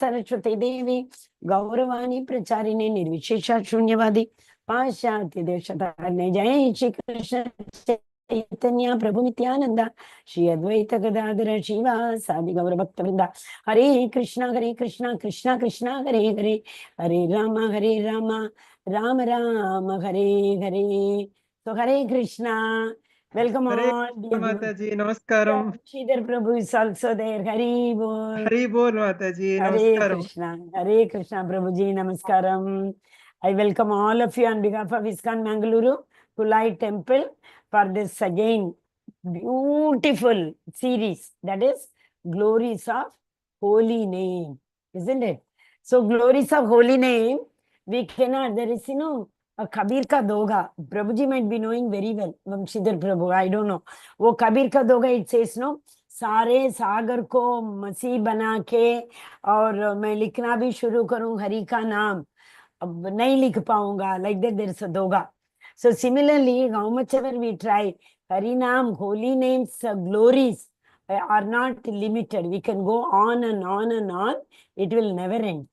Saraswati Devi, Gauravani Pracharini Nirvishesha Shunyavadi, Pashyati Deshatarne Jai Shri Krishna Chaitanya Prabhu Nityananda, Shri Advaita Gadadhara Shiva Sadi Gaura Bhakta Vrinda, Hare Krishna, Krishna Krishna, Hare Hare, Hare Rama, Rama Rama, Hare Hare. So Hare Krishna. Welcome Hare all, dear Mataji, Namaskaram. Sridhar Prabhu is also there. Hari Bol. Hari Bol Mataji, Hare Namaskaram. Krishna. Hare Krishna Prabhuji. Namaskaram. I welcome all of you on behalf of ISKCON Mangaluru to Light Temple for this again beautiful series, that is Glories of Holy Name, isn't it? So Glories of Holy Name, we cannot, there is, a Kabir ka doga. Prabhuji might be knowing very well. Vamshidhar Prabhu, I don't know. Wo Kabir ka doga, it says, no, सारे सागर को मसीह बना के और मैं लिखना भी शुरू करूं हरि का नाम, अब नहीं लिख पाऊंगा, like that there is a doga. So similarly, how much ever we try, Hari Naam, holy names, glories are not limited. We can go on and on and on. It will never end,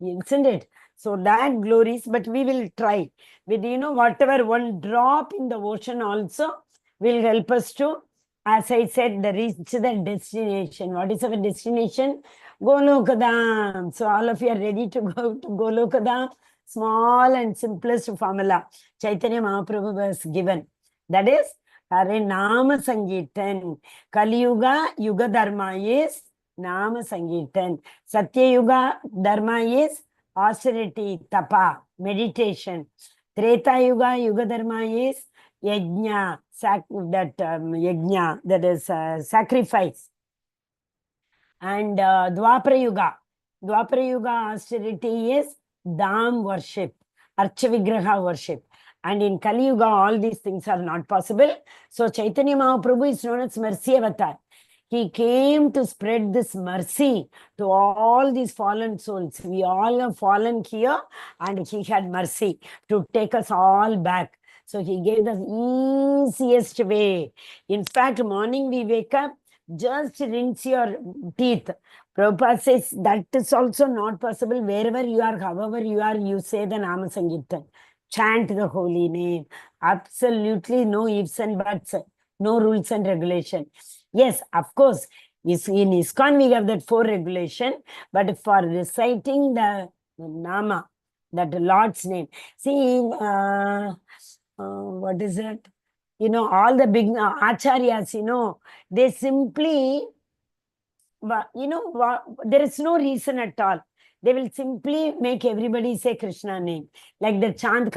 isn't it? So that glories, but we will try with, whatever one drop in the ocean also will help us to, as I said, reach the destination. What is our destination? Golokadam. So all of you are ready to go to Golokadam. Small and simplest formula Chaitanya Mahaprabhu was given. That is, Hare Nama Sangeetan. Kali Yuga, Yuga Dharma is Nama Sangeetan. Satya Yuga Dharma is austerity, tapa, meditation. Treta Yuga, Yuga Dharma is yajna, yajna, that is sacrifice. And Dwapara Yuga austerity is Dham worship, Archavigraha worship. And in Kali Yuga, all these things are not possible. So Chaitanya Mahaprabhu is known as Mercy Avatar. He came to spread this mercy to all these fallen souls. We all have fallen here, and he had mercy to take us all back. So he gave the easiest way. In fact, morning we wake up, just rinse your teeth. Prabhupada says that is also not possible. Wherever you are, however you are, you say the Nama Sankirtan. Chant the holy name. Absolutely no ifs and buts, no rules and regulation. Yes, of course, in ISKCON we have that 4 regulation, but for reciting the Nama, that Lord's name, see, what is it? All the big acharyas, they simply, there is no reason at all. They will simply make everybody say Krishna name, like the Chand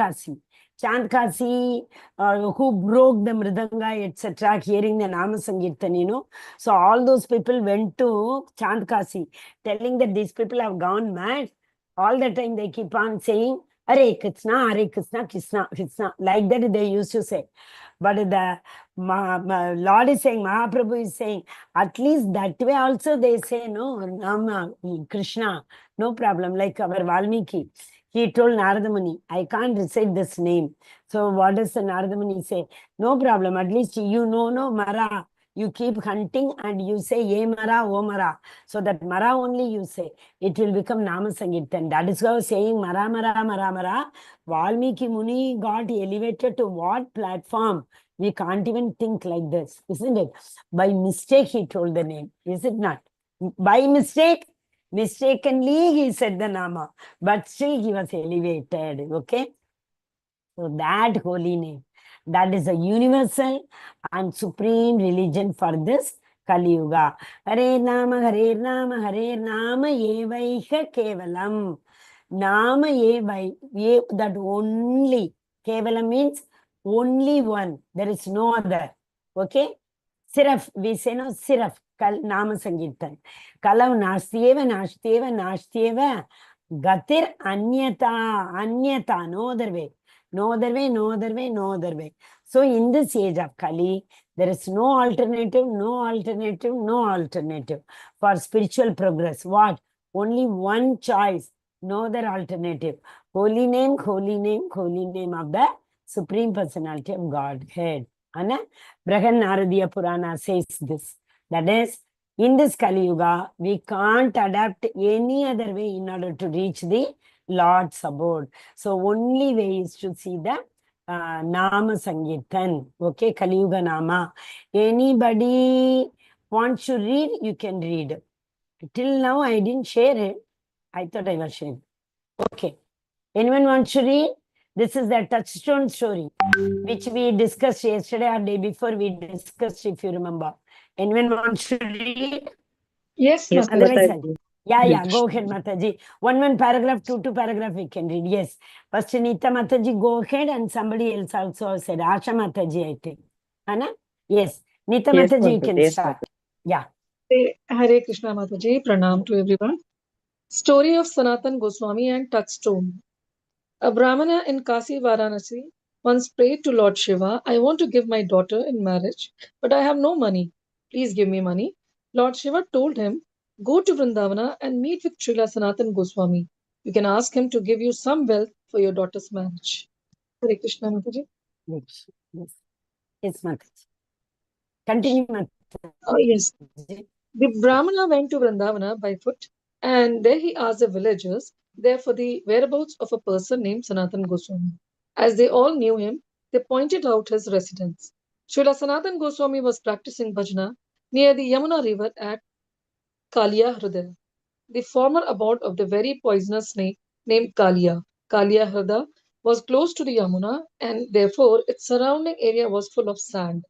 Kasi, who broke the Mridanga, etc., hearing the Nama Sankirtan, So all those people went to Chand Kasi, telling that these people have gone mad. All the time they keep on saying, Hare Krishna, Krishna, Krishna. Like that they used to say. But the Lord is saying, Mahaprabhu is saying, at least that way also they say, no, Rama, Krishna, no problem. Like our Valmiki, he told Narada Muni, I can't recite this name. So what does the Narada Muni say? No problem, at least no Mara. You keep hunting and you say, Ye Mara, O Mara. So that Mara only you say. It will become Nama Sankirtan. That is how saying Mara, Mara, Mara, Mara. Valmiki Muni got elevated to what platform? We can't even think like this, isn't it? By mistake, he told the name, is it not? By mistake, mistakenly, he said the Nama. But still, he was elevated, okay? So that holy name, that is a universal and supreme religion for this Kali Yuga. Hare Nama, Evaiha Kevalam. Nama Evai, that only. Kevalam means only one. There is no other. Okay? Siraf, we say no, Siraf, Nama Sankirtan. Kalau Nashtieva, Gatir Anyata, no other way. No other way. So in this age of Kali, there is no alternative for spiritual progress. What? Only one choice, no other alternative. Holy name of the Supreme Personality of Godhead. Anna Brahan Naradiya Purana says this. That is, In this Kali Yuga, we can't adapt any other way in order to reach the Lord's abode. So only way is to see the Nama Sankirtan. Okay, Kali Yuga Nama. Anybody wants to read, you can read. Till now, I didn't share it. I thought I was sharing. Okay. Anyone wants to read? This is the touchstone story, which we discussed yesterday or day before. We discussed, if you remember. Anyone wants to read? Yes, Yes, Otherwise, Mataji. yeah, go ahead, Mataji. One paragraph, two paragraph we can read. Yes. First, Nita Mataji, go ahead, and somebody else also said, Asha Mataji, I think. Anna? Yes. Nita Yes, Mataji, you Mataji. can Yes, start. Yeah. Hare Krishna Mataji. Pranam to everyone. Story of Sanatan Goswami and Touchstone. A Brahmana in Kasi Varanasi once prayed to Lord Shiva, I want to give my daughter in marriage, but I have no money. Please give me money. Lord Shiva told him, go to Vrindavana and meet with Srila Sanatan Goswami. You can ask him to give you some wealth for your daughter's marriage. Hare Krishna Mataji. Yes. Yes. Yes, Mataji. Continue, Mataji. Yes. The Brahmana went to Vrindavana by foot, and there he asked the villagers there for the whereabouts of a person named Sanatan Goswami. As they all knew him, they pointed out his residence. Srila Sanatan Goswami was practicing bhajana near the Yamuna river at Kalia Hridaya, the former abode of the very poisonous snake named Kalia. Kalia Hridaya was close to the Yamuna, and therefore its surrounding area was full of sand.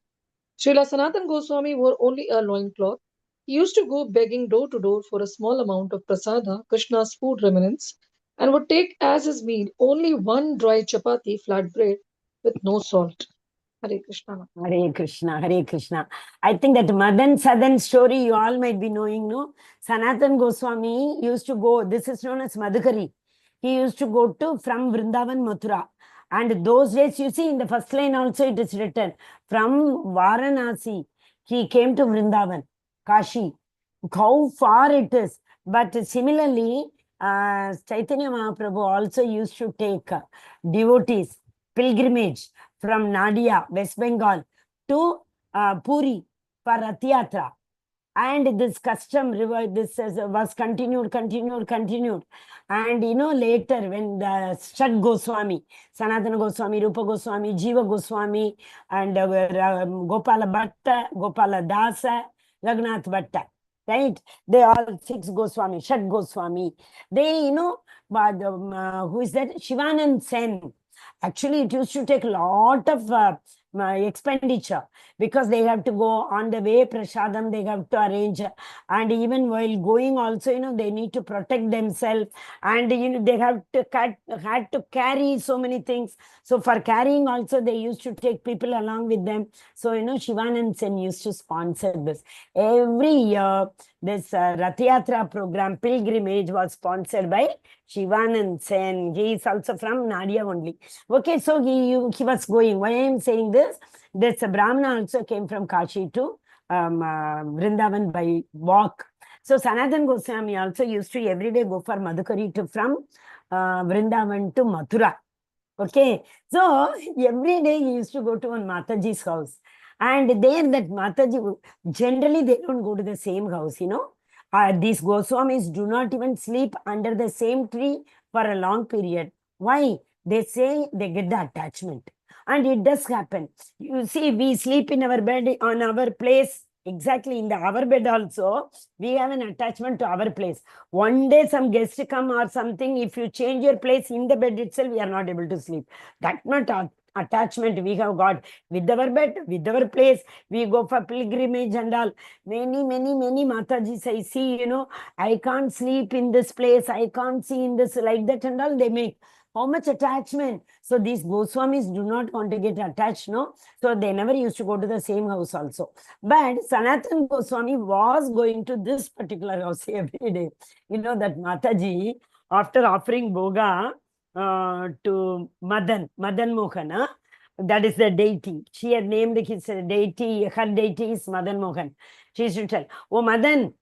Srila Sanatan Goswami wore only a loincloth. He used to go begging door to door for a small amount of prasada, Krishna's food remnants, and would take as his meal only one dry chapati, flat bread, with no salt. Hare Krishna. Hare Krishna, Hare Krishna. I think that Madan Sadan story you all might be knowing, no? Sanatan Goswami used to go, this is known as Madhukari. He used to go to from Vrindavan, Mathura. And those days, you see, in the first line also it is written, from Varanasi, he came to Vrindavan, Kashi. How far it is. But similarly, Chaitanya Mahaprabhu also used to take devotees, pilgrimage from Nadia, West Bengal to Puri for Rath Yatra. And this custom was continued. And later when the Shat Goswami, Sanatana Goswami, Rupa Goswami, Jiva Goswami, and Gopala Bhatta, Gopala Dasa, Raghunath Bhatta, right? They all 6 Goswami, Shat Goswami. They, who is that? Shivanand Sen. Actually, it used to take a lot of expenditure because they have to go on the way, prasadam, they have to arrange. And even while going also, they need to protect themselves. And, they had to carry so many things. So for carrying also, they used to take people along with them. So, Shivanand Sen used to sponsor this. Every year, this Rath Yatra program, pilgrimage, was sponsored by Shivanand Sen. He is also from Nadia only. Okay, so he was going. Why I am saying this? This Brahmana also came from Kashi to Vrindavan by walk. So Sanatan Goswami also used to every day go for Madhukari from Vrindavan to Mathura. Okay, so every day he used to go to one Mataji's house. And there that Mataji, generally they don't go to the same house, these Goswamis do not even sleep under the same tree for a long period. Why? They say they get the attachment. And it does happen. You see, we sleep in our bed on our place. Exactly, in our bed also, we have an attachment to our place. One day some guest come or something, if you change your place in the bed itself, we are not able to sleep. That much attachment we have got with our bed, with our place. We go for pilgrimage and all. Many Matajis I see, I can't sleep in this place, I can't see in this, like that and all they make. How much attachment? So these Goswamis do not want to get attached, no? So they never used to go to the same house also. But Sanatan Goswami was going to this particular house every day. That Mataji, after offering Bhoga to Madan Mohan, that is the deity. She had named his deity, her deity is Madan Mohan. She used to tell, oh Madan,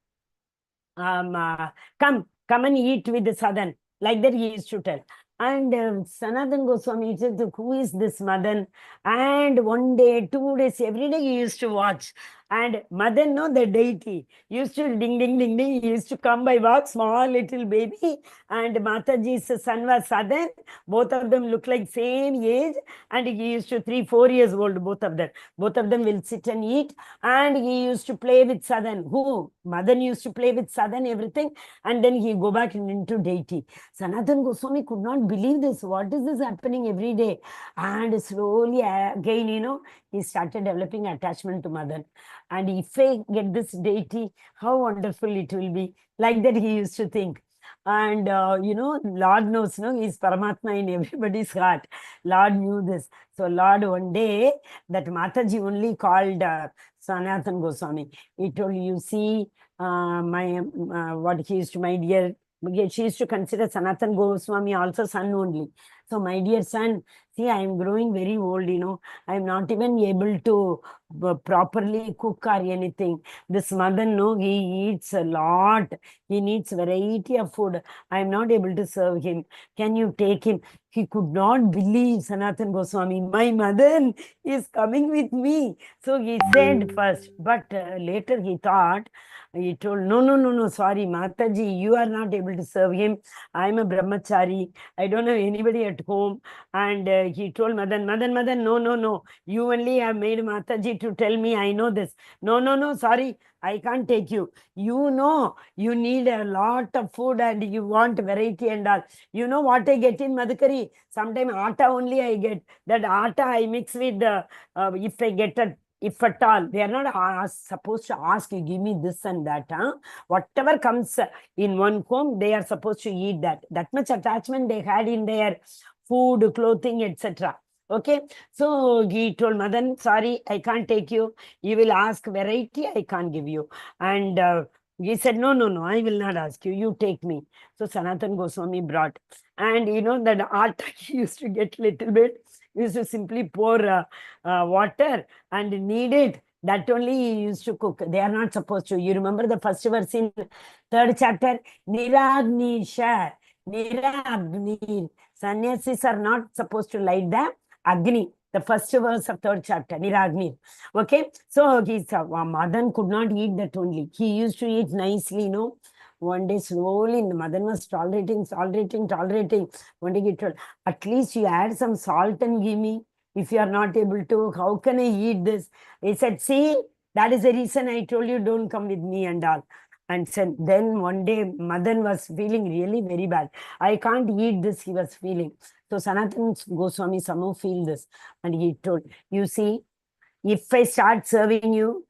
come and eat with the Sadan. Like that he used to tell. And Sanatan Goswami said, who is this Madan? And one day, 2 days, every day he used to watch. And Madan, no, the deity, used to ding, ding, ding, ding. He used to come by walk, small little baby. And Mataji's son was Sadan. Both of them look like same age. And he used to 3-4 years old, both of them. Both of them will sit and eat. And he used to play with Sadan. Who? Madan used to play with Sadan, everything. And then he go back into deity. Sanatan Goswami could not believe this. What is this happening every day? And slowly again, he started developing attachment to Madan. And if I get this deity, how wonderful it will be. Like that he used to think. And, Lord knows, he's Paramatma in everybody's heart. Lord knew this. So Lord, one day, that Mataji only called Sanatan Goswami. He told, you see, what he used to, my dear, she used to consider Sanatan Goswami also son only. So, my dear son, see, I am growing very old, I am not even able to properly cook or anything. This Madan, no, he eats a lot. He needs variety of food. I am not able to serve him. Can you take him? He could not believe Sanatan Goswami. My Madan is coming with me. So he said first, but later he thought, he told, no, sorry, Mataji, you are not able to serve him. I am a brahmachari. I don't have anybody at home. And he told Madan, no. You only have made Mataji to tell me, I know this. No, sorry, I can't take you. You know, you need a lot of food and you want variety and all. You know what I get in Madhukari? Sometimes atta only I get. That atta I mix with, if I get if at all, they are not supposed to ask you, give me this and that. Whatever comes in one home, they are supposed to eat that. That much attachment they had in their food, clothing, etc. Okay. So he told Madan, sorry, I can't take you. You will ask variety, I can't give you. And he said, no, I will not ask you. You take me. So Sanatan Goswami brought. And that atta he used to get little bit. He used to simply pour water and knead it. That only he used to cook. They are not supposed to. You remember the first verse in 3rd chapter? Niragnisha. Niragnir. Sannyasis are not supposed to light the Agni. The first verse of 3rd chapter, Niragnir. Okay. So his Madan could not eat that only. He used to eat nicely, One day slowly, the Madan was tolerating. One day he told, at least you add some salt and give me. If you are not able to, how can I eat this? He said, see, that is the reason I told you don't come with me and all. And said, then one day Madan was feeling really very bad. I can't eat this, he was feeling. So Sanatan Goswami somehow feel this. And he told, you see, if I start serving you,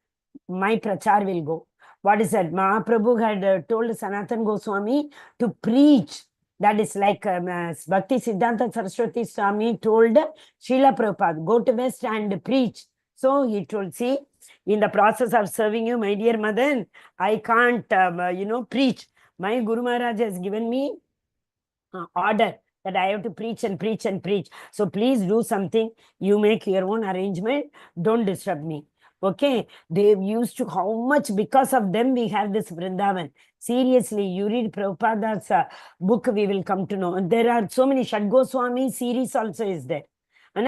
my prachar will go. What is that? Mahaprabhu had told Sanatan Goswami to preach. That is like Bhakti Siddhanta Saraswati Swami told Srila Prabhupada, go to West and preach. So he told, see, in the process of serving you, my dear Madan, I can't, preach. My Guru Maharaj has given me order that I have to preach and preach and preach. So please do something. You make your own arrangement. Don't disturb me. Okay, they used to, how much because of them we have this Vrindavan. Seriously, you read Prabhupada's book, we will come to know. And there are so many, Shad Goswami series also is there. And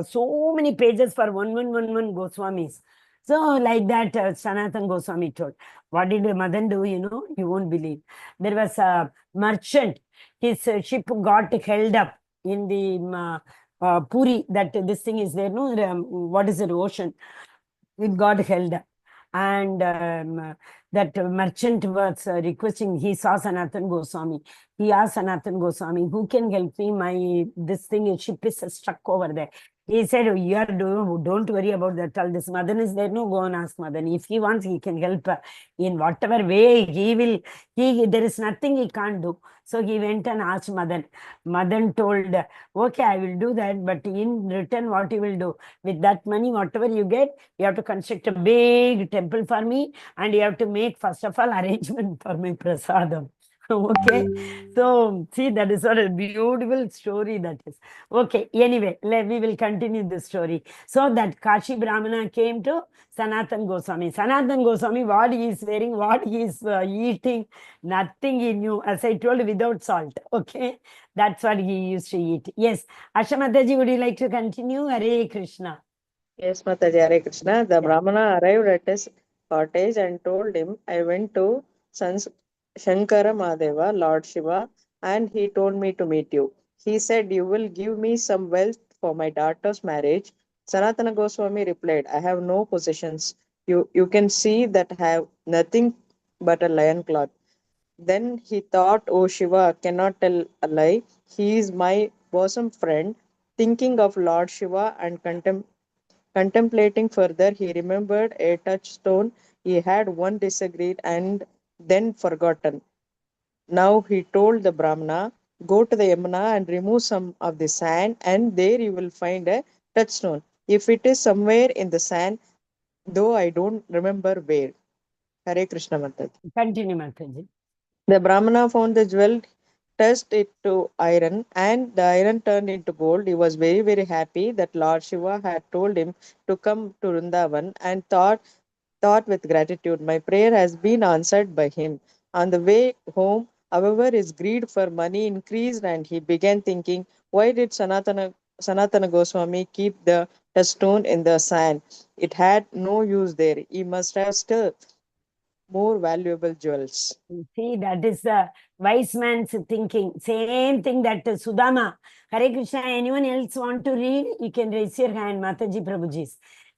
so many pages for 1111 Goswamis. So like that, Sanatan Goswami told. What did Madan do, you won't believe. There was a merchant, his ship got held up in the Puri, that this thing is there, no? What is it, ocean? It got held up. And that merchant was requesting, he saw Sanatan Goswami. He asked Sanatan Goswami, who can help me? This thing, ship is stuck over there. He said, don't worry about that. All this Madan is there. No, go and ask Madan. If he wants, he can help in whatever way there is nothing he can't do. So he went and asked Madan. Madan told, okay, I will do that. But in return, what you will do? With that money, whatever you get, you have to construct a big temple for me. And you have to make, first of all, arrangement for my prasadam. Okay, so see, that is what a beautiful story that is. Okay, anyway, we will continue the story. So that Kashi Brahmana came to Sanatan Goswami. Sanatan Goswami, what he is wearing, what he is eating, nothing he knew, as I told, without salt. Okay, that's what he used to eat. Yes, Asha Mataji, would you like to continue? Hare Krishna. Yes, Mataji, Hare Krishna. The Yeah. Brahmana arrived at his cottage and told him, I went to Sans Shankara Madeva, Lord Shiva, and he told me to meet you. He said, you will give me some wealth for my daughter's marriage. Sanatana Goswami replied, I have no possessions. You can see that I have nothing but a lion cloth. Then he thought, oh Shiva, cannot tell a lie. He is my bosom friend. Thinking of Lord Shiva and contemplating further, he remembered a touchstone he had once disagreed and then forgotten. Now he told the Brahmana, go to the Yamuna and remove some of the sand, and there you will find a touchstone. If it is somewhere in the sand, though I don't remember where. Hare Krishna Mataji. Continue, Mataji. The Brahmana found the jewel, touched it to iron, and the iron turned into gold. He was very, very happy that Lord Shiva had told him to come to Vrindavan and thought with gratitude, my prayer has been answered by him. On the way home, however, his greed for money increased and he began thinking, why did Sanatana Goswami keep the touchstone in the sand? It had no use there. He must have still more valuable jewels. See, that is the wise man's thinking. Same thing that Sudama. Hare Krishna, anyone else want to read? You can raise your hand, Mataji Prabhuji.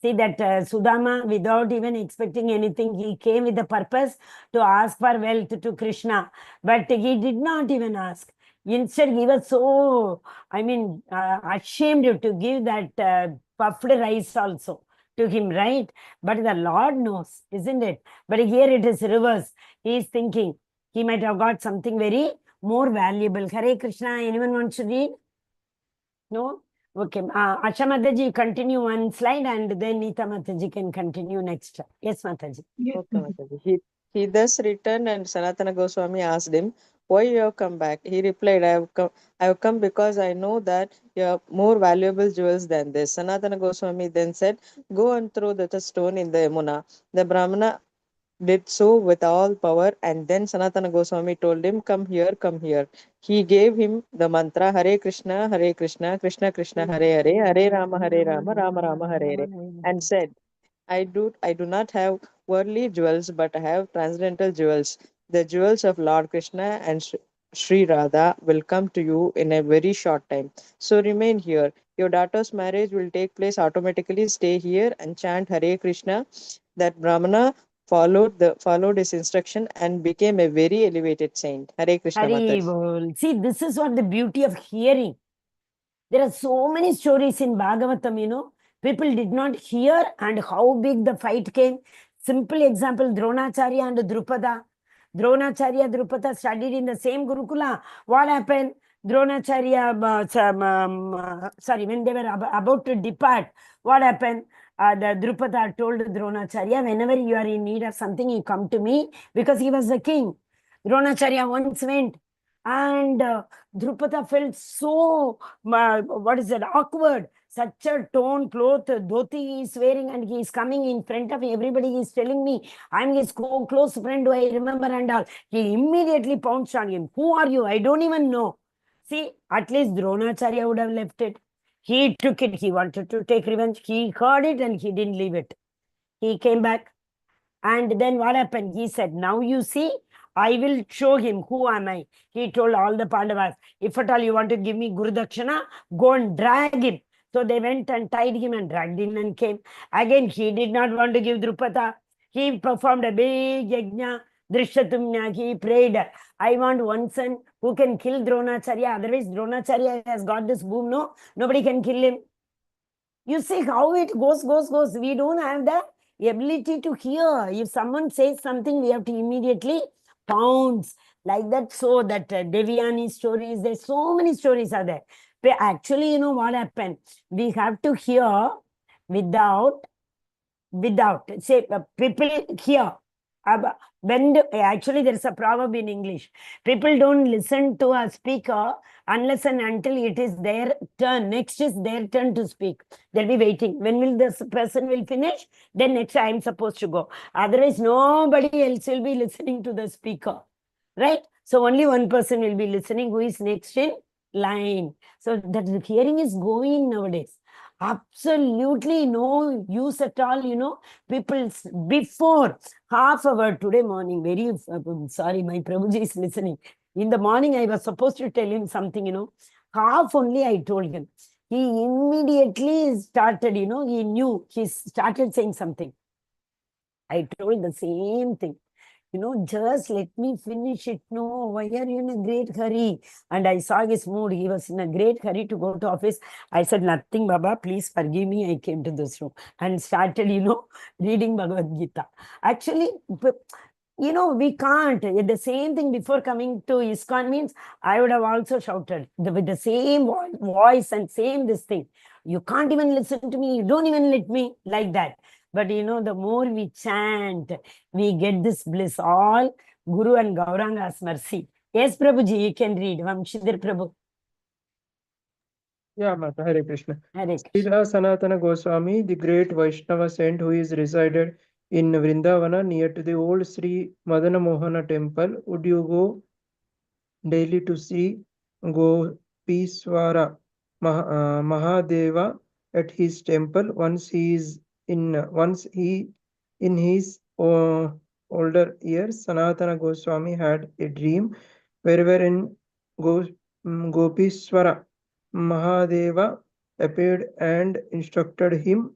See that Sudama, without even expecting anything, he came with the purpose to ask for wealth to Krishna. But he did not even ask. Instead, he was so, ashamed to give that puffed rice also to him, right? But the Lord knows, isn't it? But here it is reverse. He is thinking he might have got something very more valuable. Hare Krishna, anyone wants to read? No? Okay. Asha Mataji, you continue one slide and then Neeta Mataji can continue next. Yes, Mataji. Yes, Okay, Mataji. He thus returned and Sanatana Goswami asked him, why you have come back? He replied, I have come because I know that you have more valuable jewels than this. Sanatana Goswami then said, go and throw the stone in the Yamuna. The Brahmana did so with all power, and then Sanatana Goswami told him, come here, come here. He gave him the mantra Hare Krishna, Krishna Krishna, Hare Hare, Hare Rama, Rama Rama, Hare Hare, and said, I do not have worldly jewels, but I have transcendental jewels. The jewels of Lord Krishna and Sri Radha will come to you in a very short time. So remain here. Your daughter's marriage will take place automatically. Stay here and chant Hare Krishna. That Brahmana followed his instruction and became a very elevated saint. Hare Krishna Hari Mataji. Bol. See, this is what the beauty of hearing. There are so many stories in Bhagavatam, People did not hear and how big the fight came. Simple example, Dronacharya and Drupada. Dronacharya, Drupada studied in the same Gurukula. What happened? Dronacharya, when they were about to depart, what happened? The Drupada told Dronacharya, whenever you are in need of something, you come to me, because he was the king. Dronacharya once went and Drupada felt so, what is it, awkward. Such a torn cloth, dhoti he is wearing, and he is coming in front of everybody. He is telling me, I'm his close friend, do I remember and all. He immediately pounced on him. Who are you? I don't even know. See, at least Dronacharya would have left it. He took it. He wanted to take revenge. He heard it and he didn't leave it. He came back. And then what happened? He said, now you see, I will show him who am I. He told all the Pandavas, if at all you want to give me Guru Dakshana, go and drag him. So they went and tied him and dragged him and came. Again, he did not want to give Drupada. He performed a big yajna, Drishatumnya. He prayed, I want one son who can kill Dronacharya. Otherwise, Dronacharya has got this boom. No, nobody can kill him. You see how it goes. We don't have the ability to hear. If someone says something, we have to immediately pounce like that. So that Devyani stories, there's so many stories are there. But actually, what happened? We have to hear without, say, people hear. Actually, there's a proverb in English. People don't listen to a speaker unless and until it is their turn. Next is their turn to speak. They'll be waiting. When will this person will finish? Then next I'm supposed to go. Otherwise, nobody else will be listening to the speaker. Right? So only one person will be listening who is next in line. So that the hearing is going nowadays. Absolutely no use at all, people before half hour today morning, very sorry, my Prabhuji is listening. In the morning, I was supposed to tell him something, half only I told him. He immediately started, he knew, he started saying something. I told the same thing. Just let me finish it. No, why are you in a great hurry? And I saw his mood. He was in a great hurry to go to office. I said, nothing, Baba, please forgive me. I came to this room and started, reading Bhagavad Gita. Actually, we can't. The same thing before coming to ISKCON means I would have also shouted with the same voice and same this thing. You can't even listen to me. You don't even let me like that. But the more we chant, we get this bliss. All Guru and Gauranga's mercy. Yes, Prabhuji, you can read. Vamshidhar Prabhu. Yeah, Mata, Hare Krishna. Hare Krishna. Srila Sanatana Goswami, the great Vaishnava saint who is resided in Vrindavana near to the old Sri Madana Mohana temple, would you go daily to see Gopiswara Mahadeva at his temple once he in his older years? Sanatana Goswami had a dream wherein Gopiswara Mahadeva appeared and instructed him,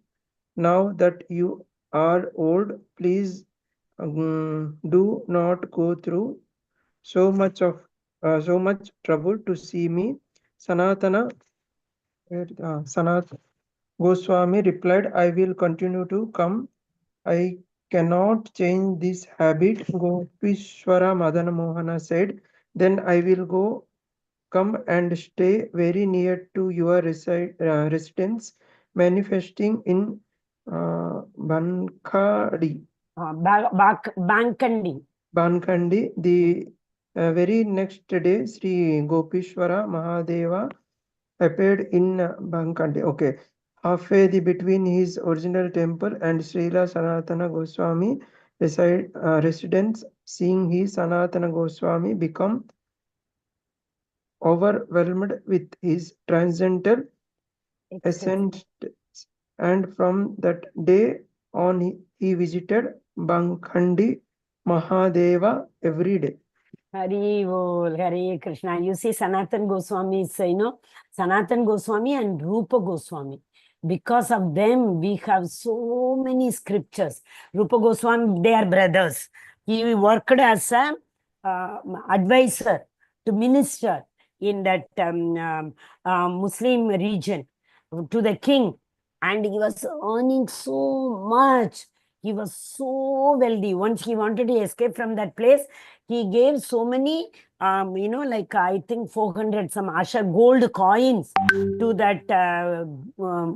now that you are old, please do not go through so much trouble to see me. Sanatana Goswami replied, I will continue to come. I cannot change this habit. Gopishwara Madana Mohana said, then I will come and stay very near to your residence, manifesting in Bankadi. Bankandi. The very next day, Sri Gopishwara Mahadeva appeared in Bankandi. Okay. Halfway between his original temple and Srila Sanatana Goswami residence, seeing his Sanatana Goswami become overwhelmed with his transcendental essence, and from that day on he visited Bankhandi Mahadeva every day. Hari Bol, Hare Krishna. You see, Sanatan Goswami is, Sanatan Goswami and Rupa Goswami. Because of them, we have so many scriptures. Rupa Goswami, they are brothers. He worked as a advisor to minister in that Muslim region to the king. And he was earning so much. He was so wealthy. Once he wanted to escape from that place, he gave so many, like I think 400 some Asha gold coins to that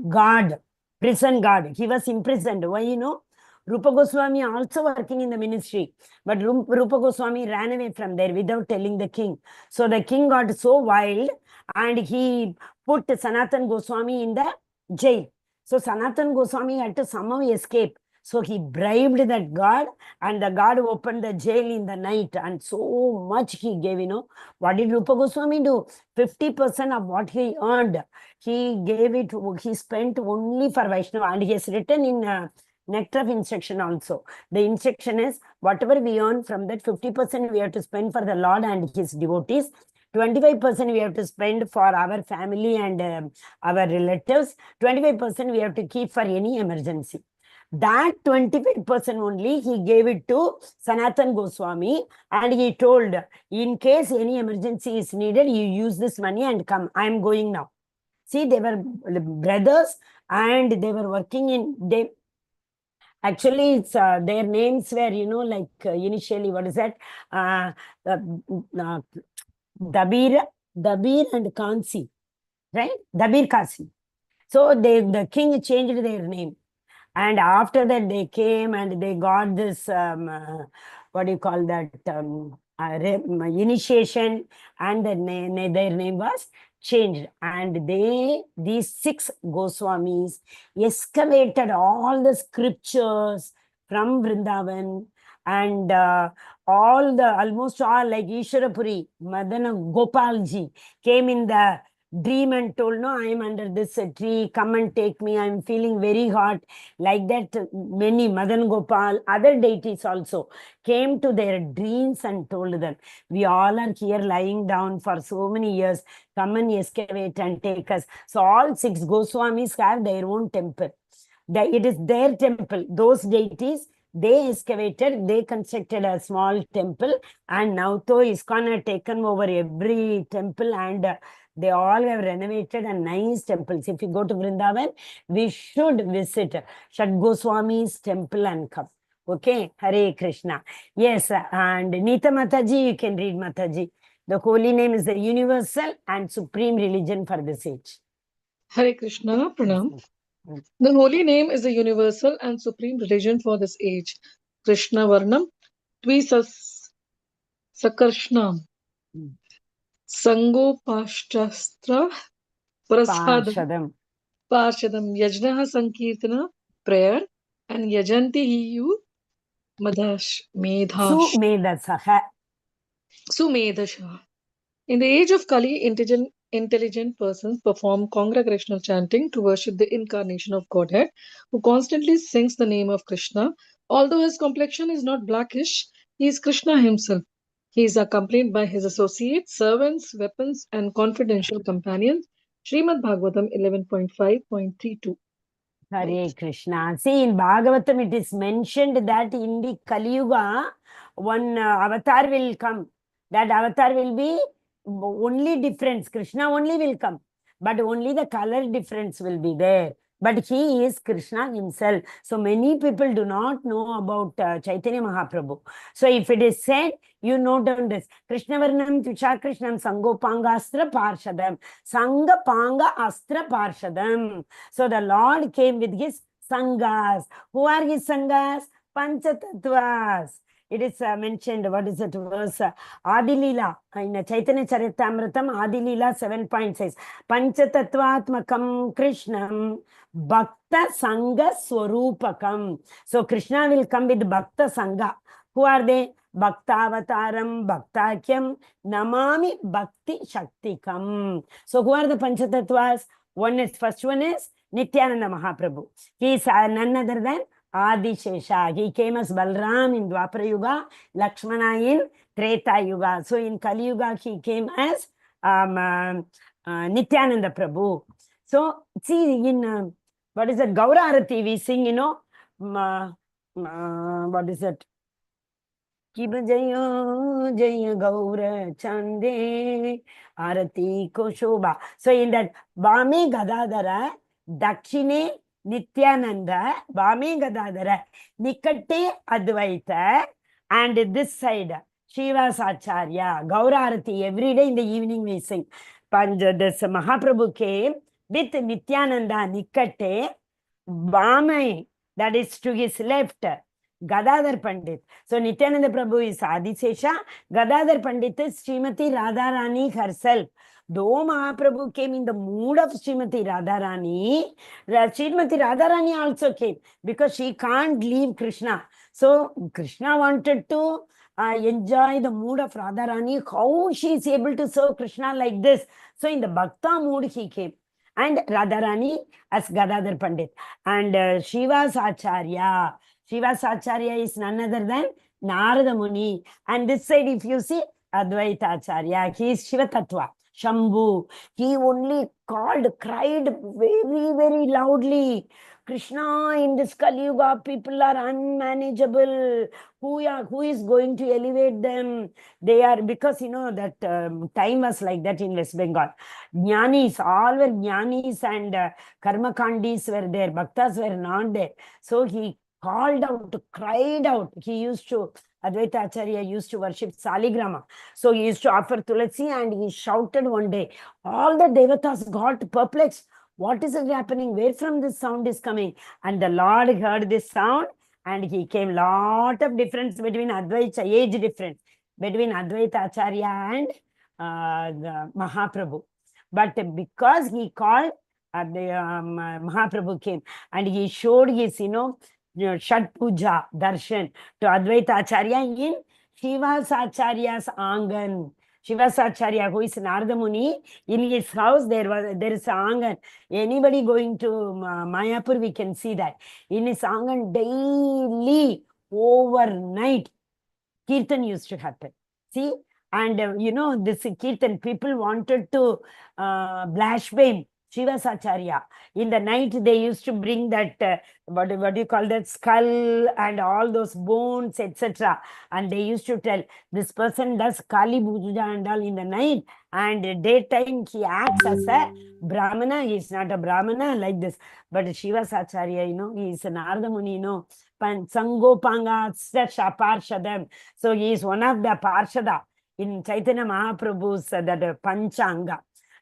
guard, prison guard. He was imprisoned. Why, Rupa Goswami also working in the ministry, but Rupa Goswami ran away from there without telling the king. So the king got so wild and he put Sanatan Goswami in the jail. So Sanatan Goswami had to somehow escape. So he bribed that guard and the guard opened the jail in the night and so much he gave, What did Rupa Goswami do? 50% of what he earned, he gave it, he spent only for Vaishnava, and he has written in Nectar of Instruction also. The instruction is, whatever we earn from that 50% we have to spend for the Lord and his devotees. 25% we have to spend for our family and our relatives. 25% we have to keep for any emergency. That 25% only he gave it to Sanatan Goswami and he told, in case any emergency is needed, you use this money and come. I am going now. See, they were brothers and they were working in, actually, it's their names were, initially, what is that? Dabir and Kansi, right? Dabir Kasi. So the king changed their name. And after that, they came and they got this, what do you call that, initiation, and their name was changed. And these 6 Goswamis excavated all the scriptures from Vrindavan and almost all like Ishwarapuri, Madana Gopalji came in the dream and told, no, I am under this tree, come and take me, I am feeling very hot. Like that, many Madan Gopal, other deities also came to their dreams and told them, we all are here lying down for so many years, come and excavate and take us. So all 6 Goswamis have their own temple. It is their temple. Those deities, they excavated, they constructed a small temple, and now though ISKCON had taken over every temple, and they all have renovated a nice temples. If you go to Vrindavan, we should visit Shad Goswami's temple and come. Okay, Hare Krishna. Yes, and Nita Mataji, you can read Mataji. The holy name is the universal and supreme religion for this age. Hare Krishna, Pranam. The holy name is the universal and supreme religion for this age. Krishna Varnam, Tvisas Sakarshna, Sango Pashtastra, Prasadam, Parshadam, Yajnaha Sankirtana, prayer, and Yajanti Hiyu Madash, Medhash. Sumedasha. In the age of Kali, intelligent persons perform congregational chanting to worship the incarnation of Godhead, who constantly sings the name of Krishna. Although his complexion is not blackish, he is Krishna himself. He is accompanied by his associates, servants, weapons, and confidential companions. Srimad Bhagavatam 11.5.32. Hare Krishna. See, in Bhagavatam, it is mentioned that in the Kali Yuga, one avatar will come. That avatar will be only difference. Krishna only will come, but only the color difference will be there. But he is Krishna himself. So many people do not know about Chaitanya Mahaprabhu. So if it is said, you note down this. Krishna Varnam Citrakrishna Sangopanga Astra Parshadam. Sanga Panga Astra Parshadam. So the Lord came with his Sangas. Who are his Sangas? Panchatatvas. It is mentioned, what is it verse? Adilila, in Chaitanya Charitamritam, Adilila 7.6. Panchatattvatmakam Krishnam Bhakta Sangha Swarupakam. So Krishna will come with Bhakta Sangha. Who are they? Bhaktavataram, Bhaktakyam, Namami Bhakti Shaktikam. So who are the Panchatattvas? First one is Nityananda Mahaprabhu. He is none other than Adishesha. He came as Balram in Dwapara Yuga, Lakshmana in Treta Yuga. So in Kali Yuga, he came as Nityananda Prabhu. So see, in what is it? Gaura Arati, we sing, you know, what is it? Kiba Jaya Jaya Gaura Chande Arati Koshoba. So in that Bame Gadadara, Dakshine Nityananda, Bame Gadadara, Nikate Advaita, and this side, Shiva's Acharya, Gaura Arati. Every day in the evening we sing. This Mahaprabhu came with Nityananda, Nikate, Bame, that is to his left, Gadadhar Pandit. So Nityananda Prabhu is Adisesha, Gadadhar Pandit is Srimati Radharani herself. Though Mahaprabhu came in the mood of Srimati Radharani, Srimati Radharani also came because she can't leave Krishna. So Krishna wanted to enjoy the mood of Radharani, how she is able to serve Krishna like this. So in the Bhakta mood he came. And Radharani as Gadadhar Pandit. And Shiva's Acharya. Shiva's Acharya is none other than Narada Muni. And this side, if you see, Advaita Acharya, he is Shiva Tattva, Shambhu. He only cried very, very loudly. Krishna, in this Kali Yuga, people are unmanageable. Who is going to elevate them? They are, because you know that time was like that in West Bengal. Jnanis, all were Jnanis, and Karmakandis were there. Bhaktas were not there. So he called out, cried out. He used to, Advaita Acharya used to worship Saligrama. So he used to offer Tulasi, and he shouted one day. All the devatas got perplexed. What is happening? Where from this sound is coming? And the Lord heard this sound, and he came. Lot of difference between Advaita, age difference between Advaita Acharya and the Mahaprabhu. But because he called, Mahaprabhu came, and he showed his, Shat Puja Darshan to Advaita Acharya in Shiva's Acharya's Angan. Shivasacharya, who is Narada Muni, in his house there is a angan. Anybody going to Mayapur, we can see that. In his angan, daily, overnight, Kirtan used to happen. See? And this Kirtan, people wanted to blaspheme Shivasacharya. In the night, they used to bring that, what do you call that, skull and all those bones, etc. And they used to tell, this person does Kali Puja and all in the night, and daytime he acts as a Brahmana. He is not a Brahmana like this. But Shivasacharya, he is an Narada Muni, Sangopanga Parshadam. So he is one of the Parshada in Chaitanya Mahaprabhu's that Panchanga.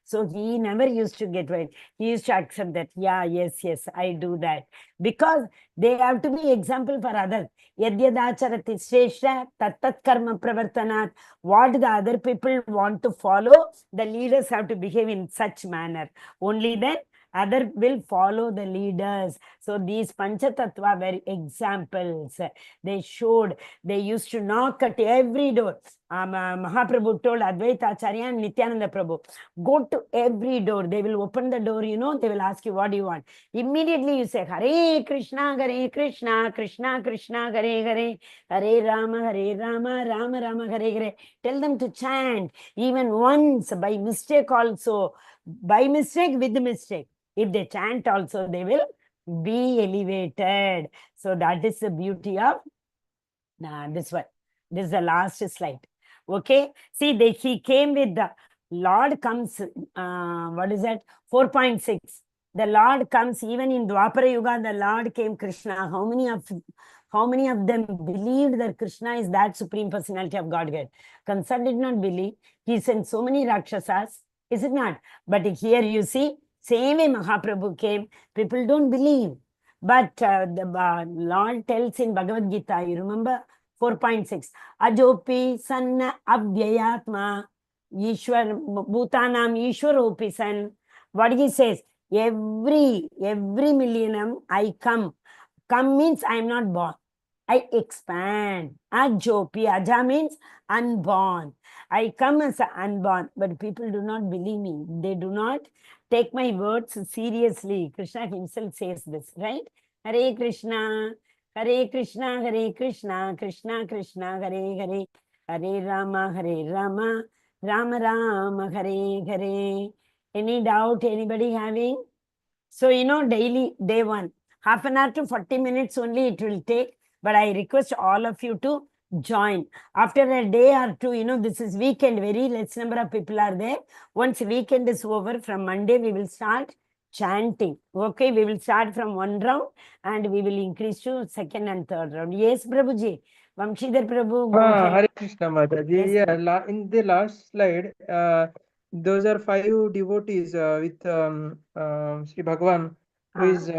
So he never used to get right. He used to accept that, yeah, yes, I do that. Because they have to be example for others. Yadyadacharati Shresha Tattat Karma Pravartanat. What the other people want to follow, the leaders have to behave in such manner. Only then other will follow the leaders. So these Panchatattva were examples. They showed, they used to knock at every door. Mahaprabhu told Advaita Acharya and Nityananda Prabhu, go to every door. They will open the door, they will ask you, what do you want? Immediately you say, Hare Krishna, Krishna Krishna, Hare Hare, Hare Rama, Rama Rama, Hare Hare. Tell them to chant, even once, by mistake also. By mistake, with mistake. If they chant also, they will be elevated. So that is the beauty of this one. This is the last slide. Okay. See, he came with the Lord comes, what is that? 4.6. The Lord comes even in Dwapara Yuga, the Lord came Krishna. How many of them believed that Krishna is that Supreme Personality of Godhead? Kansa did not believe. He sent so many Rakshasas. Is it not? But here you see, same way Mahaprabhu came, people don't believe. But the Lord tells in Bhagavad Gita, you remember 4.6, Ajopi Sanna Abhyayatma Ishwar Bhutanam Ishwaropi San. What he says, every millennium I come. Come means I am not born. I expand. Ajopi, Aja means unborn. I come as an unborn, but people do not believe me. They do not take my words seriously. Krishna himself says this, right? Hare Krishna, Krishna Krishna, Hare Hare, Hare Rama, Rama Rama, Hare Hare. Any doubt anybody having? So, daily, day one, half an hour to 40 minutes only it will take. But I request all of you to join. After a day or two, this is weekend, very less number of people are there. Once weekend is over, from Monday, we will start chanting. Okay, we will start from one round and we will increase to second and third round. Yes, Prabhuji. Vamshidhar Prabhu. Go ahead. Hare Krishna Mataji. Yes, Yeah, in the last slide, those are 5 devotees with Sri Bhagavan, who is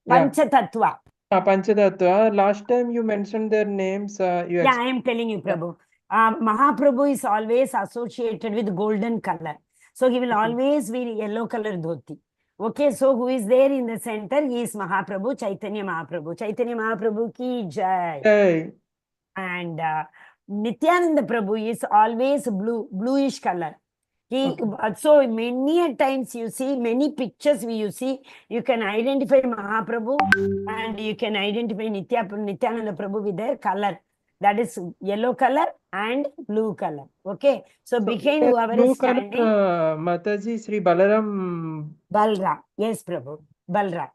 Panchatattva. Panchatattva. Last time you mentioned their names. I am telling you, Prabhu. Mahaprabhu is always associated with golden color. So he will always be yellow color dhoti. Okay, so who is there in the center? He is Mahaprabhu, Chaitanya Mahaprabhu. Chaitanya Mahaprabhu ki jai. Jai. And Nityananda Prabhu is always bluish color. So many a times you see, many pictures you see, you can identify Mahaprabhu and you can identify Nityananda Prabhu with their color. That is yellow color and blue color. Okay. So behind whoever is standing. Mataji, Sri Balaram. Balram. Yes, Prabhu. Balram.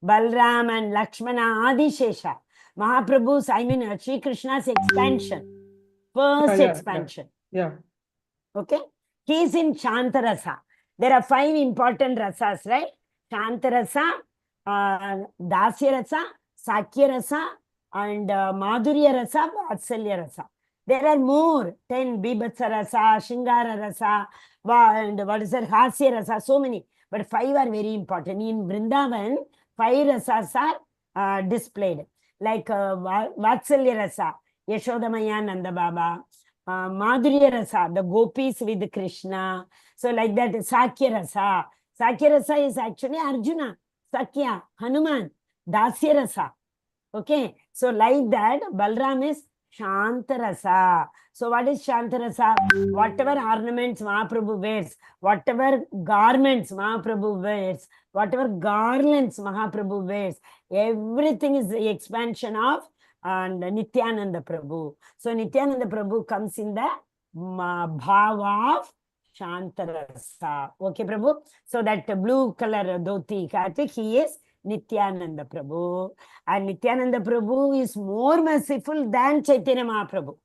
Balram and Lakshmana Adishesha. Mahaprabhu's, Sri Krishna's expansion. First expansion. Yeah. Okay. He is in Shantarasa. There are 5 important rasas, right? Shantarasa, Dasya Rasa, Sakya Rasa, and Madhurya Rasa, Vatsalya Rasa. There are more, 10, Bibhatsa Rasa, Shingara Rasa, and what is that, Hasya Rasa, so many. But 5 are very important. In Vrindavan, 5 rasas are displayed. Like Vatsalya Rasa, Yashodamaya Nanda Baba, Madhurya Rasa, the gopis with Krishna. So like that, Sakya Rasa. Sakya Rasa is actually Arjuna, Sakya, Hanuman, Dasya Rasa. Okay. So like that, Balram is Shantarasa. So what is Shantarasa? Whatever ornaments Mahaprabhu wears, whatever garments Mahaprabhu wears, whatever garlands Mahaprabhu wears, everything is the expansion of and Nityananda Prabhu. So Nityananda Prabhu comes in the bhava of Shantarasa. Okay, Prabhu? So that blue color dhoti, Kartik, he is Nityananda Prabhu. And Nityananda Prabhu is more merciful than Chaitanya Mahaprabhu.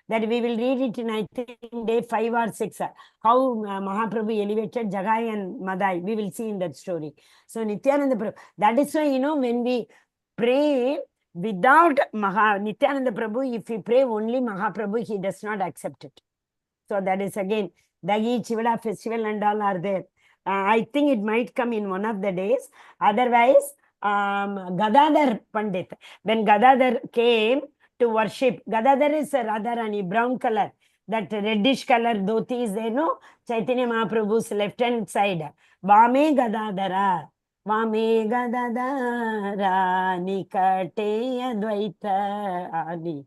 That we will read it in, I think, day 5 or 6. How Mahaprabhu elevated Jagai and Madai. We will see in that story. So Nityananda Prabhu. That is why, when we pray without Nityananda Prabhu, if we pray only Mahaprabhu, he does not accept it. So that is again, Dagi Chivada festival and all are there. I think it might come in one of the days. Otherwise, Gadadhar Pandit. When Gadadhar came to worship, Gadadhar is a Radharani, brown color. That reddish color dhoti is there, no? Chaitanya Mahaprabhu's left hand side. Vame Gadadhara. Vame Gadadhara. Nikate Advaita Adi.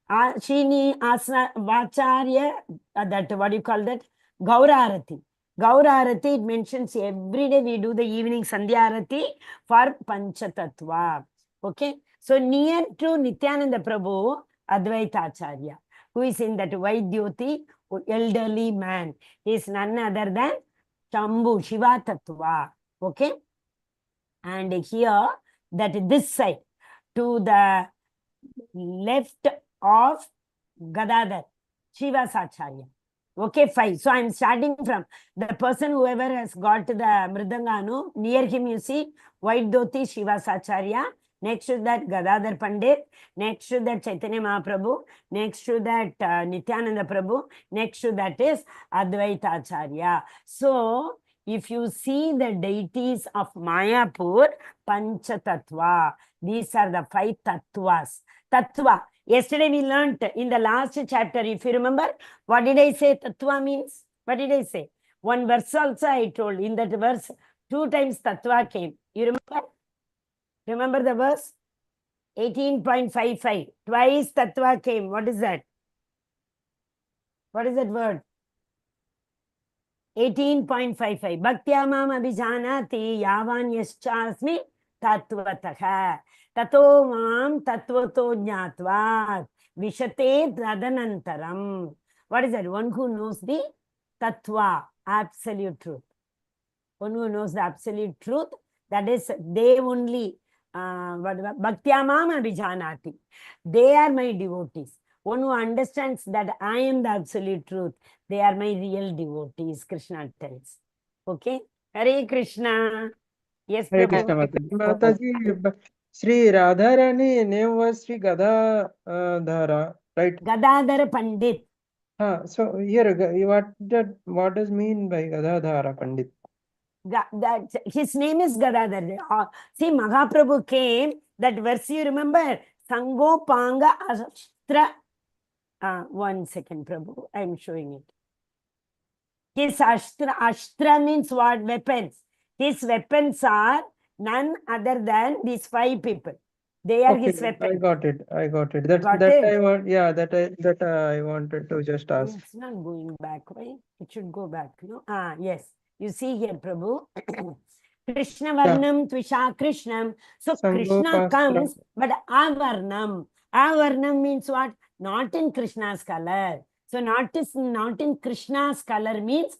Shini Asa Vacharya, that what do you call that? Gaurarati. Gaurarati, it mentions every day we do the evening Sandhyarati for Panchatattva. Okay. So near to Nityananda Prabhu, Advaita Acharya, who is in that white dyoti, elderly man. He is none other than Shambhu, Shiva Tattva. Okay. And here, that this side, to the left of Gadadhar, Shiva Acharya. Okay, fine. So I'm starting from the person, whoever has got the Mridanganu, near him you see white dhoti, Shiva Acharya. Next to that Gadadhar Pandit. Next to that Chaitanya Mahaprabhu. Next to that Nityananda Prabhu. Next to that is Advaita Acharya. So if you see the deities of Mayapur, Panchatattva, these are the 5 tattvas. Tattva. Yesterday we learnt in the last chapter, if you remember, what did I say tattva means? What did I say? One verse also I told. In that verse, 2 times tattva came. You remember? Remember the verse? 18.55. Twice tattva came. What is that? What is that word? 18.55. Bhaktya mam abhijanati yavan yaschasmi tattvataha. Tato mam tattvato jnatvat vishate tadanantaram. What is that? One who knows the tattva, absolute truth. One who knows the absolute truth, that is, they only, Bhaktya mam abhijanati. They are my devotees. One who understands that I am the absolute truth, they are my real devotees, Krishna tells. Okay? Hare Krishna. Yes, Hare Prabhu. Krishna Mataji. Sri Radharani name was Sri Gadadhara, right? Gadadhar Pandit. So here, what does mean by Gadadhara Pandit? His name is Gadadhar. See, Mahaprabhu came, that verse you remember? Sango Panga Astra. 1 second, Prabhu. I am showing it. His Ashtra means what? Weapons. His weapons are none other than these 5 people. They are his weapons. I got it. That I wanted to just ask. It's not going back, right? It should go back, no? Yes. You see here, Prabhu. Krishna Varnam Tvisha Krishnam. So Krishna comes, but Avarnam. Avarnam means what? Not in Krishna's color. So not in Krishna's color means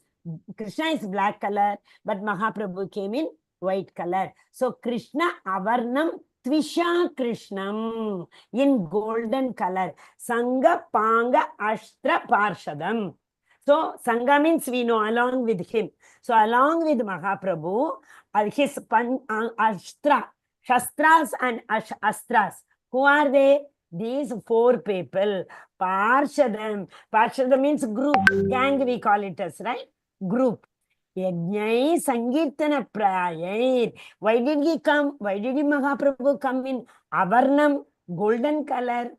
Krishna is black color, but Mahaprabhu came in white color. So Krishna Avarnam Tvisha Krishnam, in golden color. Sangha Panga Ashtra Parshadam. So Sangha means we know along with him. So along with Mahaprabhu, his Ashtra, Shastras and Astras. Who are they? These 4 people. Parshadam. Parshadam means group. Gang we call it as, right? Group. Yajnai Sankirtana Prayai. Why did he come? Why did Mahaprabhu come in Avarnam, golden color?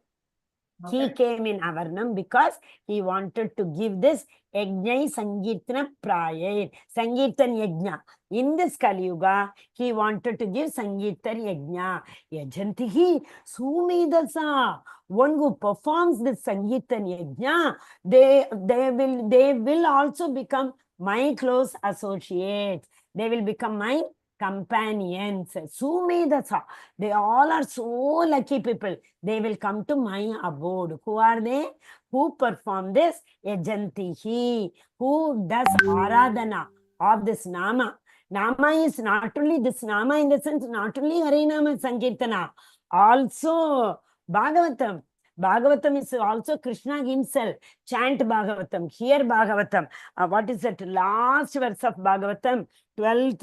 He came in Avarnam because he wanted to give this Yajna Sankirtana Praya, Sankirtan Yajna. In this Kali Yuga, he wanted to give Sankirtan Yajna. Yajantihi Sumedasa. One who performs this Sankirtan Yajna, they will also become my close associates. They will become my companions. Sumedasa. They all are so lucky people. They will come to my abode. Who are they? Who perform this? Yajantihi. Who does aradhana of this nama. Nama is not only this nama in the sense, not only Harinama Sankirtana, also Bhagavatam. Bhagavatam is also Krishna himself. Chant Bhagavatam, hear Bhagavatam. What is that last verse of Bhagavatam? 12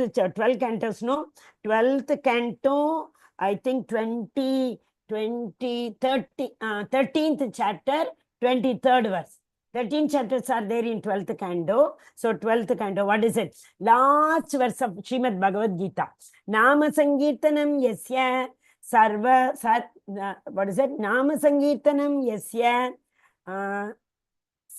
cantos, no? 12th canto, I think 13th chapter, 23rd verse. 13 chapters are there in 12th canto. So 12th canto, what is it? Last verse of Srimad Bhagavad Gita. Nama Sankirtanam Yasya Sarva, what is it? Nama Sankirtanam Yasya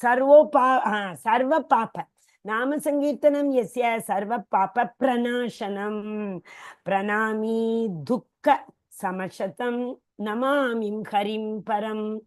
Sarva Papa. Nama Sankirtanam Yasya Sarva Papa Pranashanam Pranami Dukkha Samashatam Namamim Harim Param.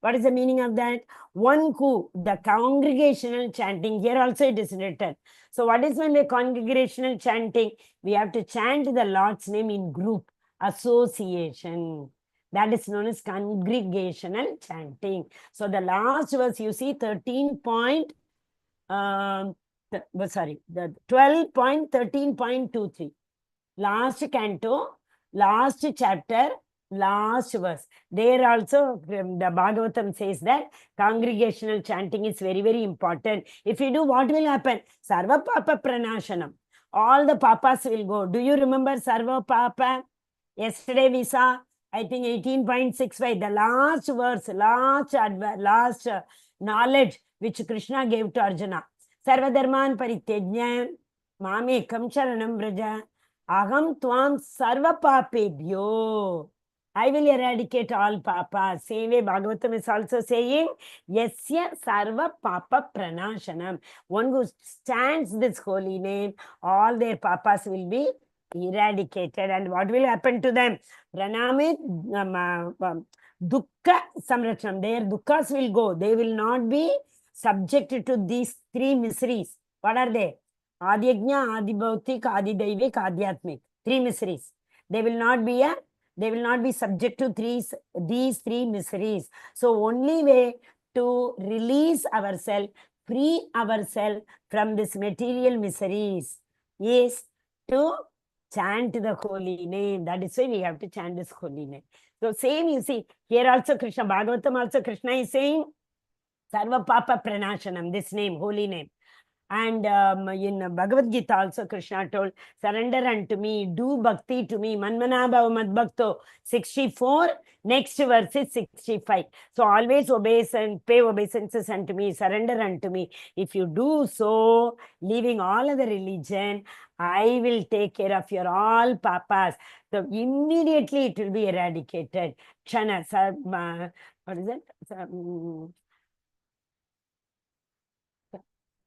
What is the meaning of that? One who, the congregational chanting, here also it is written. So what is when the congregational chanting? We have to chant the Lord's name in group, association. That is known as congregational chanting. So the last verse, you see 12.13.23. Last canto, last chapter, last verse. There also, the Bhagavatam says that congregational chanting is very, very important. If you do, what will happen? Sarva Papa Pranashanam. All the papas will go. Do you remember Sarva Papa? Yesterday we saw, I think 18.65, the last verse, last knowledge which Krishna gave to Arjuna. Sarva Dharman Paritejna Mamekam Sharanam Vraja Aham Tvam Sarva Papebhyo. I will eradicate all papas. Same way Bhagavatam is also saying, Yasya Sarva Papa Pranashanam. One who stands this holy name, all their papas will be eradicated. And what will happen to them? Pranamit Dukkha Samrachanam. Their dukkhas will go. They will not be subjected to these three miseries. What are they? Adiyajna, Adibhautik, Adidaivik, Adhyatmik. Three miseries. They will not be subject to these three miseries. So only way to release ourselves, free ourselves from this material miseries is to chant the holy name. That is why we have to chant this holy name. So same you see, here also Krishna, Bhagavatam also Krishna is saying, Sarva Papa Pranashanam, this name, holy name. And in Bhagavad Gita also Krishna told, surrender unto me, do bhakti to me, manmana bhava mad bhakto, 64, next verse is 65. So always obey and pay obeisances unto me, surrender unto me. If you do so, leaving all other religion, I will take care of your all papas. So immediately it will be eradicated. Chana, what is it?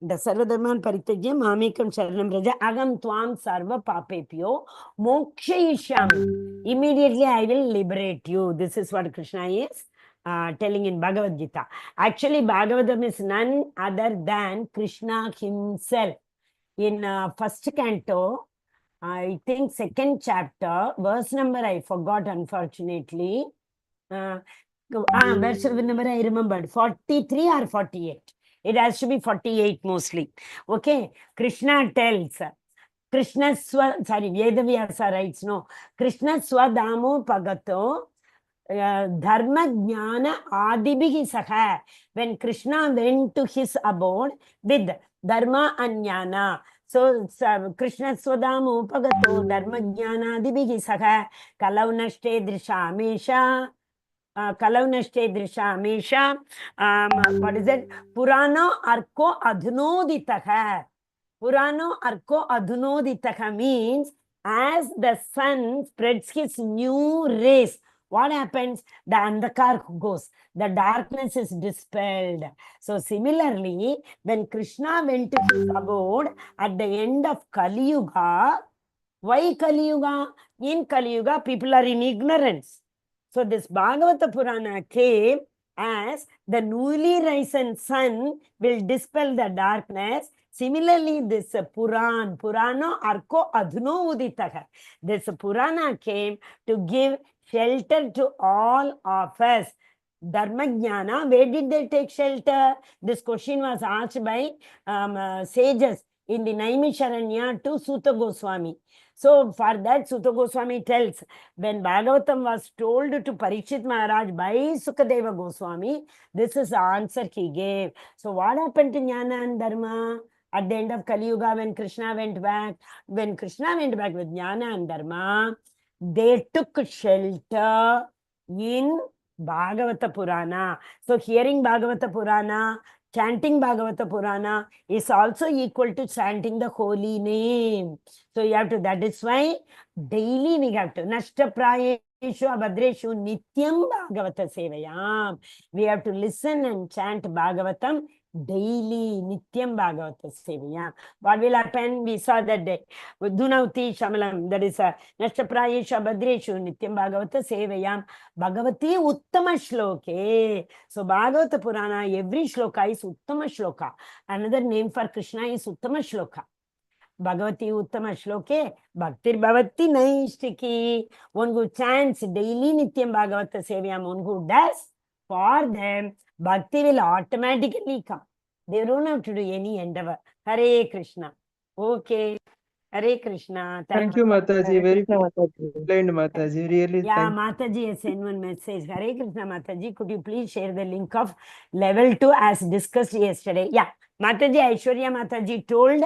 The Sarvadharman Paritejya Mamekam Sharanam Vraja Agam Tvam Sarva Papepyo Mokshayishyami. Immediately I will liberate you. This is what Krishna is telling in Bhagavad Gita. Actually, Bhagavatam is none other than Krishna himself. In first canto, I think second chapter, verse number I forgot unfortunately. Verse number I remembered, 43 or 48. It has to be 48 mostly. Okay. Krishna tells, Vedavyasa writes, no. Krishna Swadamo Pagato Dharma Jnana Adibhihi Saha. When Krishna went to his abode with Dharma and Jnana. So Krishna Swadamo Pagato Dharma Jnana Adibhihi Saha Kalaunashte Drisha Mesha. Kalaunashte Drisha Mesha. What is it? Purano Arko Adhunoditaha. Purano Arko Adhunoditaha means as the sun spreads his new rays what happens? The andhakar goes, the darkness is dispelled. So similarly, when Krishna went to his abode at the end of Kali Yuga, why Kali Yuga? In Kali Yuga, people are in ignorance. So this Bhagavata Purana came as the newly risen sun will dispel the darkness. Similarly, this Purana Arko Adhuno Uditaha. This Purana came to give shelter to all of us. Dharma Jnana, where did they take shelter? This question was asked by sages in the Naimisharanya to Sutta Goswami. So for that, Sutta Goswami tells, when Bhagavatam was told to Parikshit Maharaj by Sukadeva Goswami, this is the answer he gave. So what happened to Jnana and Dharma at the end of Kali Yuga when Krishna went back? When Krishna went back with Jnana and Dharma, they took shelter in Bhagavata Purana. So hearing Bhagavata Purana, chanting Bhagavata Purana is also equal to chanting the holy name. So you have to, that is why daily we have to, Nashta Prayeshu Abhadreshu Nityam Bhagavata Sevayam. We have to listen and chant Bhagavatam daily, Nityam Bhagavata Sevayam. What will happen? We saw that day. Dunauti Shamalam, that is a Nashta Prayeshu Abhadreshu Nityam Bhagavata Sevayam. Bhagavati Uttama Shloke. So Bhagavata Purana, every shloka is Uttama Shloka. Another name for Krishna is Uttama Shloka. Bhagavati Uttama Shloke, Bhaktir Bhavati Naishtiki. One who chants daily Nityam Bhagavata Sevayam, one who does, for them, Bhakti will automatically come. They don't have to do any endeavor. Hare Krishna. Okay. Hare Krishna. Thank you, Mataji. Very Krishna Mataji. explained, Mataji. Really, Yeah, thank Mataji has sent one message. Hare Krishna, Mataji. Could you please share the link of level 2 as discussed yesterday? Yeah, Mataji, Aishwarya Mataji told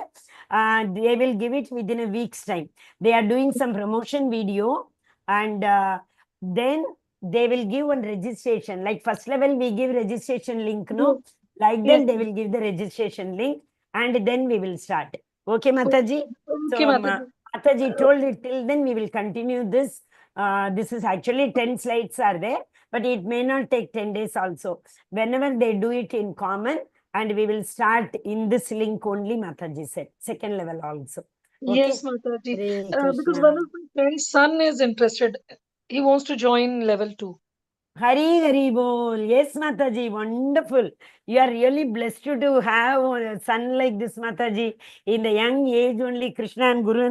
they will give it within a week's time. They are doing some promotion video and then they will give one registration. Like first level, we give registration link, no? Like Yes. then they will give the registration link and then we will start. Okay, Mataji? Okay, So, Mataji. Mataji told it till then we will continue this. This is actually 10 slides are there, but it may not take 10 days also. Whenever they do it in common, and we will start in this link only, Mataji said. Second level also. Okay? Yes, Mataji. Hare Because Krishna. one of my friend's son is interested. He wants to join level 2. Hari Hari Bol. Yes, Mataji, wonderful. You are really blessed to have a son like this, Mataji. In the young age, only Krishna and Guru and